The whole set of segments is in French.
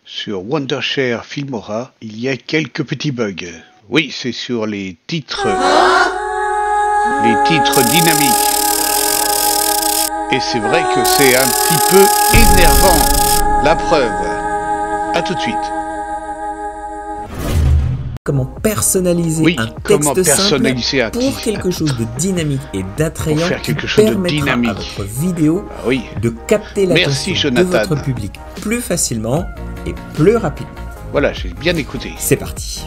sur Wondershare Filmora, il y a quelques petits bugs. Oui, c'est sur les titres dynamiques. Et c'est vrai que c'est un petit peu énervant. La preuve. À tout de suite. Comment personnaliser un texte simple pour quelque chose de dynamique et d'attrayant qui permettra à votre vidéo de capter l'attention de votre public plus facilement et plus rapidement. Voilà, j'ai bien écouté. C'est parti.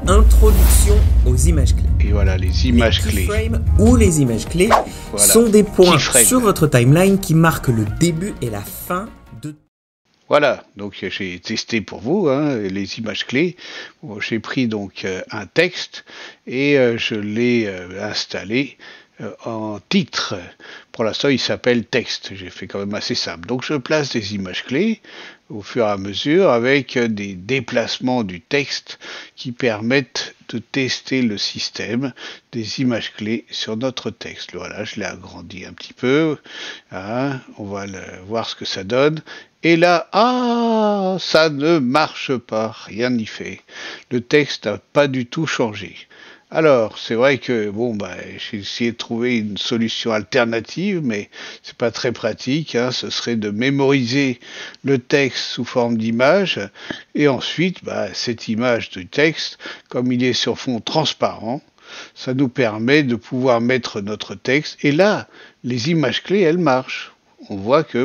Introduction aux images clés. Et voilà, les images clés. Les keyframes ou les images clés sont des points sur votre timeline qui marquent le début et la fin de... Voilà, donc j'ai testé pour vous les images clés. Bon, j'ai pris donc un texte et je l'ai installé en titre. Pour l'instant, il s'appelle texte. J'ai fait quand même assez simple. Donc je place des images clés au fur et à mesure avec des déplacements du texte qui permettent de tester le système des images clés sur notre texte. Voilà, je l'ai agrandi un petit peu. On va voir ce que ça donne. Et là, ça ne marche pas, rien n'y fait. Le texte n'a pas du tout changé. Alors, c'est vrai que j'ai essayé de trouver une solution alternative, mais c'est pas très pratique. Ce serait de mémoriser le texte sous forme d'image, et ensuite, cette image du texte, comme il est sur fond transparent, ça nous permet de pouvoir mettre notre texte. Et là, les images clés, elles marchent. On voit que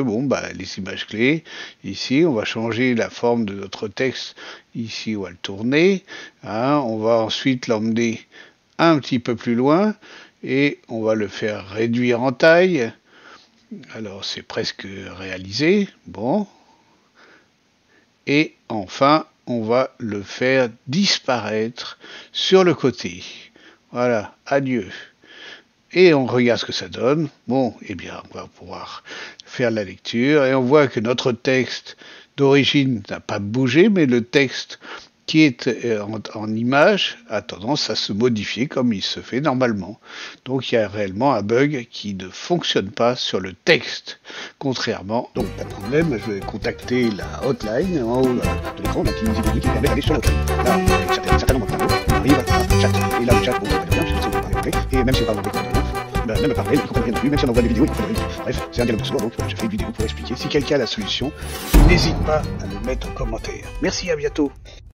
les images clés, ici, on va changer la forme de notre texte. Ici, on va le tourner. On va ensuite l'emmener un petit peu plus loin et on va le faire réduire en taille. Alors, c'est presque réalisé. Bon. Et enfin, on va le faire disparaître sur le côté. Voilà. Adieu. Et on regarde ce que ça donne. Bon, eh bien, on va pouvoir faire la lecture. Et on voit que notre texte d'origine n'a pas bougé, mais le texte qui est en image a tendance à se modifier comme il se fait normalement. Donc il y a réellement un bug qui ne fonctionne pas sur le texte, contrairement. Donc pas de problème, je vais contacter la hotline en haut de l'écran, qui permet d'aller sur l'hotline. Là, un certain nombre d'infos, on arrive à chat. Et là, le chat, ça va bien, je sais pas si vous parlez, et même si on parle anglais, même par mail, il faut qu'on revienne dessus, même si on envoie des vidéos, il faut qu'on revienne. Bref, c'est un dialogue de sourds, donc je fais une vidéo pour expliquer. Si quelqu'un a la solution, n'hésite pas à le mettre en commentaire. Merci, à bientôt.